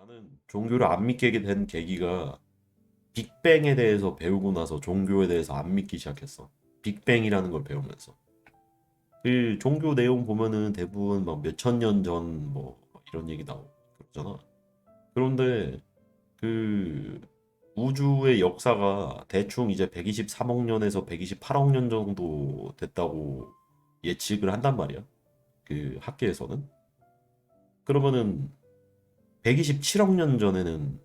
나는 종교를 안 믿게 된 계기가 빅뱅에 대해서 배우고 나서 종교에 대해서 안 믿기 시작했어. 빅뱅이라는 걸 배우면서. 그 종교 내용 보면은 대부분 막 몇천 년 전 뭐 이런 얘기 나오고 그러잖아. 그런데 그 우주의 역사가 대충 이제 123억 년에서 128억 년 정도 됐다고 예측을 한단 말이야. 그 학계에서는. 그러면은 127억 년 전에는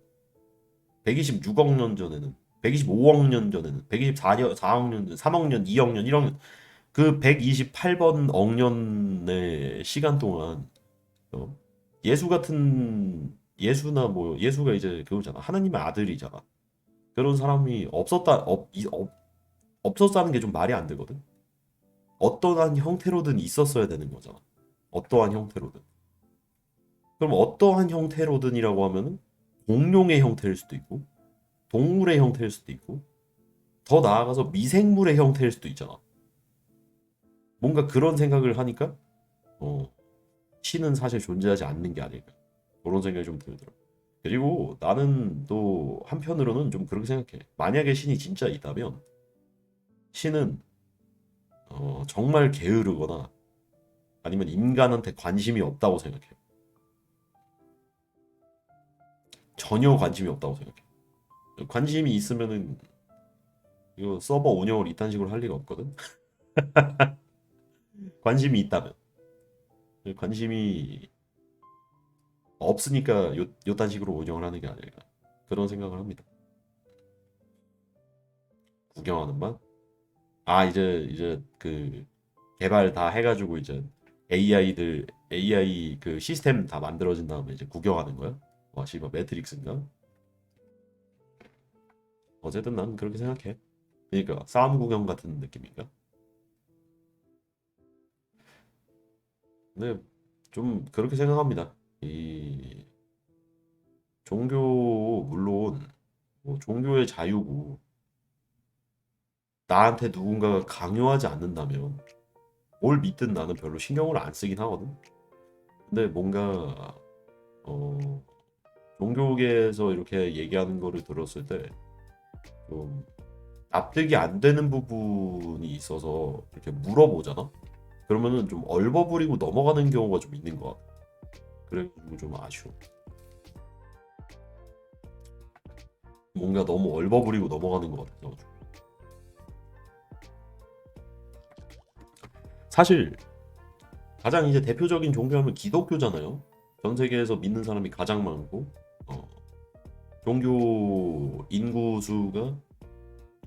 126억 년 전에는 125억 년 전에는 124년 4억 년 전, 3억 년, 2억 년, 1억 년 그 128번 억년의 시간 동안 어? 예수 같은 예수나 뭐 예수가 이제 그거잖아. 하나님의 아들이잖아. 그런 사람이 없었다는 게 좀 말이 안 되거든. 어떠한 형태로든 있었어야 되는 거잖아. 어떠한 형태로든. 그럼 어떠한 형태로든이라고 하면은 공룡의 형태일 수도 있고 동물의 형태일 수도 있고 더 나아가서 미생물의 형태일 수도 있잖아. 뭔가 그런 생각을 하니까 어, 신은 사실 존재하지 않는 게 아닐까. 그런 생각이 좀 들더라고. 그리고 나는 또 한편으로는 좀 그렇게 생각해. 만약에 신이 진짜 있다면 신은 정말 게으르거나 아니면 인간한테 관심이 없다고 생각해. 전혀 관심이 없다고 생각해. 관심이 있으면은 이거 서버 운영을 이딴 식으로 할 리가 없거든. 관심이 있다면 관심이 없으니까 요딴 식으로 운영을 하는 게 아닐까 그런 생각을 합니다. 구경하는 맛? 아 이제 그 개발 다 해가지고 이제 AI 그 시스템 다 만들어진 다음에 이제 구경하는 거야? 와 씨발 매트릭스인가? 어쨌든 난 그렇게 생각해. 그러니까 싸움 구경 같은 느낌인가? 근데 좀 그렇게 생각합니다. 이 종교 물론 뭐 종교의 자유고 나한테 누군가가 강요하지 않는다면 뭘 믿든 나는 별로 신경을 안 쓰긴 하거든. 근데 뭔가 어, 종교계에서 이렇게 얘기하는 거를 들었을 때 좀 납득이 안 되는 부분이 있어서 이렇게 물어보잖아. 그러면은 좀 얼버무리고 넘어가는 경우가 좀 있는 것 같아. 그래가지고 좀 아쉬워. 뭔가 너무 얼버무리고 넘어가는 것 같아서. 사실 가장 이제 대표적인 종교하면 기독교잖아요. 전 세계에서 믿는 사람이 가장 많고 어, 종교 인구 수가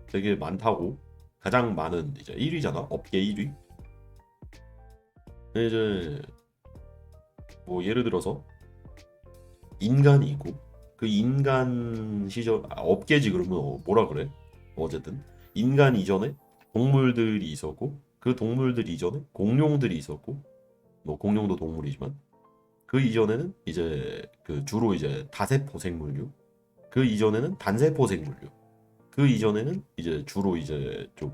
되게 많다고 가장 많은 이제 1위잖아. 업계 1위. 이제 뭐 예를 들어서 인간이 있고 그 인간 시절 업계지 그러면 뭐라 그래? 어쨌든 인간 이전에 동물들이 있었고 그 동물들 이전에 공룡들이 있었고 뭐 공룡도 동물이지만 그 이전에는 이제 그 주로 이제 다세포 생물류 그 이전에는 단세포 생물류 그 이전에는 이제 주로 이제 좀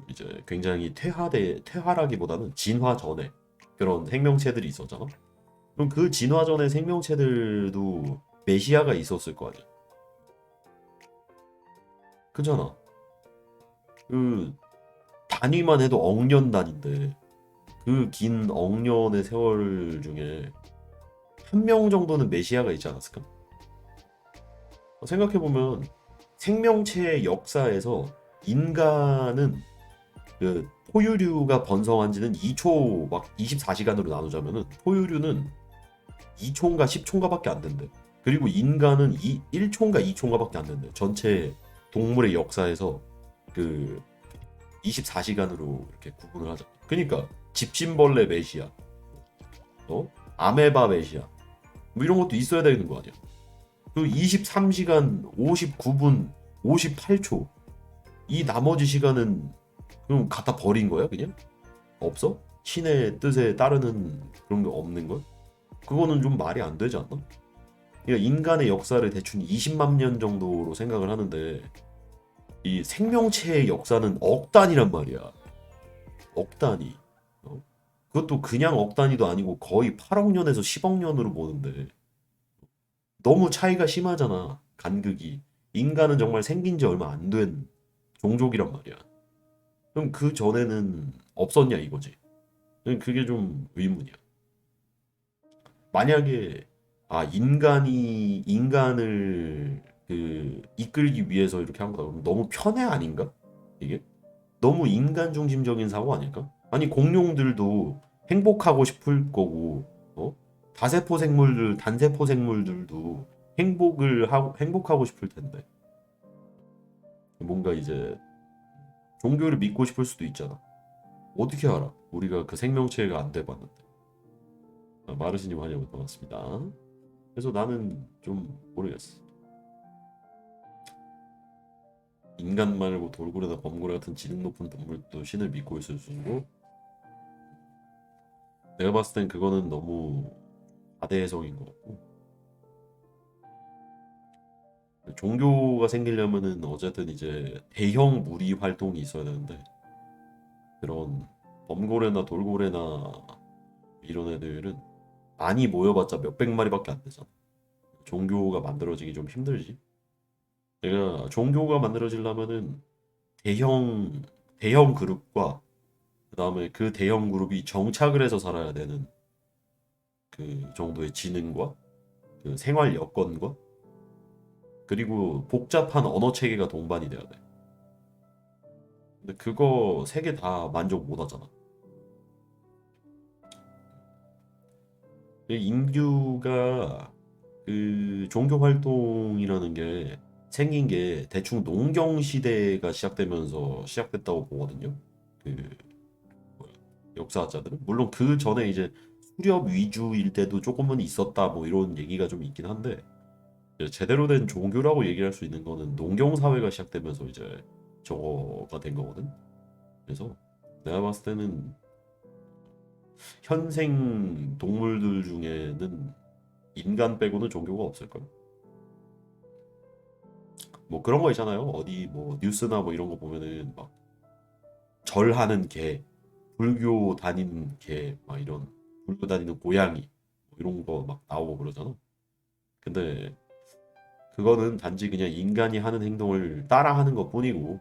이제 굉장히 퇴화라기보다는 진화 전에 그런 생명체들이 있었잖아. 그럼 그 진화 전의 생명체들도 메시아가 있었을 거 아니야. 그잖아. 그 단위만 해도 억년 단인데 그 긴 억년의 세월 중에 한 명 정도는 메시아가 있지 않았을까? 생각해보면 생명체의 역사에서 인간은 그 포유류가 번성한 지는 2초 막 24시간으로 나누자면은 포유류는 2초인가 10초인가밖에 안 된대. 그리고 인간은 1초인가 2초인가밖에 안 된대. 전체 동물의 역사에서 그 24시간으로 이렇게 구분을 하자. 그러니까 집신벌레 메시아, 아메바 메시아, 뭐 이런 것도 있어야 되는 거 아니야. 그 23시간 59분 58초 이 나머지 시간은 그럼 갖다 버린 거야 그냥? 없어? 신의 뜻에 따르는 그런 게 없는 걸? 그거는 좀 말이 안 되지 않나? 그러니까 인간의 역사를 대충 20만 년 정도로 생각을 하는데 이 생명체의 역사는 억 단이란 말이야. 억 단위. 어? 그것도 그냥 억 단위도 아니고 거의 8억 년에서 10억 년으로 보는데 너무 차이가 심하잖아. 간극이. 인간은 정말 생긴 지 얼마 안 된 종족이란 말이야. 그럼 그 전에는 없었냐 이거지. 그게 좀 의문이야. 만약에 인간이 인간을 그 이끌기 위해서 이렇게 한 거다. 그럼 너무 편애 아닌가? 이게 너무 인간 중심적인 사고 아닐까? 아니 공룡들도 행복하고 싶을 거고, 다세포 생물들, 단세포 생물들도 행복하고 싶을 텐데 뭔가 이제 종교를 믿고 싶을 수도 있잖아. 어떻게 알아? 우리가 그 생명체가 안 돼봤는데. 마르시님 환영을 반갑습니다. 그래서 나는 좀 모르겠어. 인간 말고 돌고래나 범고래 같은 지능 높은 동물도 신을 믿고 있을 수 있고, 내가 봤을 땐 그거는 너무 과대 해석인 것 같고, 종교가 생기려면은 어쨌든 이제 대형 무리 활동이 있어야 되는데, 그런 범고래나 돌고래나 이런 애들은 많이 모여봤자 몇백 마리밖에 안 되잖아. 종교가 만들어지기 좀 힘들지. 내가 종교가 만들어지려면은 대형 대형 그룹과 그다음에 그 대형 그룹이 정착을 해서 살아야 되는 그 정도의 지능과 그 생활 여건과 그리고 복잡한 언어 체계가 동반이 돼야 돼. 근데 그거 세 개 다 만족 못 하잖아. 인류가 그 종교 활동이라는 게 생긴 게 대충 농경 시대가 시작되면서 시작됐다고 보거든요. 그 뭐야, 역사학자들은 물론 그 전에 이제 수렵 위주일 때도 조금은 있었다 뭐 이런 얘기가 좀 있긴 한데 이제 제대로 된 종교라고 얘기할 수 있는 거는 농경 사회가 시작되면서 이제 저거가 된 거거든. 그래서 내가 봤을 때는 현생 동물들 중에는 인간 빼고는 종교가 없을걸. 뭐 그런 거 있잖아요. 어디 뭐 뉴스나 뭐 이런 거 보면은 막 절하는 개, 불교 다니는 개, 막 이런 불교 다니는 고양이 뭐 이런 거 막 나오고 그러잖아. 근데 그거는 단지 그냥 인간이 하는 행동을 따라하는 것뿐이고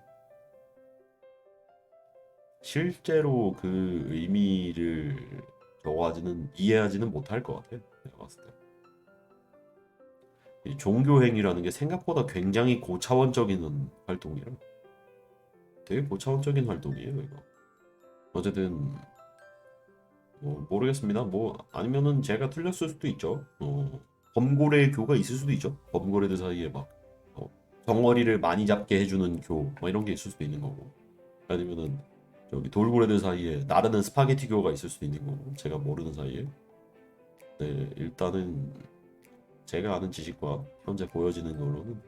실제로 그 의미를 저거하지는 이해하지는 못할 것 같아. 내가 봤을 때. 이 종교 행위라는 게 생각보다 굉장히 고차원적인 활동이라 되게 고차원적인 활동이에요, 이거. 어쨌든 뭐 모르겠습니다. 뭐 아니면은 제가 틀렸을 수도 있죠. 범고래 교가 있을 수도 있죠. 범고래들 사이에 막 어, 덩어리를 많이 잡게 해주는 교, 뭐 이런 게 있을 수도 있는 거고. 아니면은 저기 돌고래들 사이에 나르는 스파게티 교가 있을 수도 있는 거고. 제가 모르는 사이에. 네, 일단은 제가 아는 지식과 현재 보여지는 거로는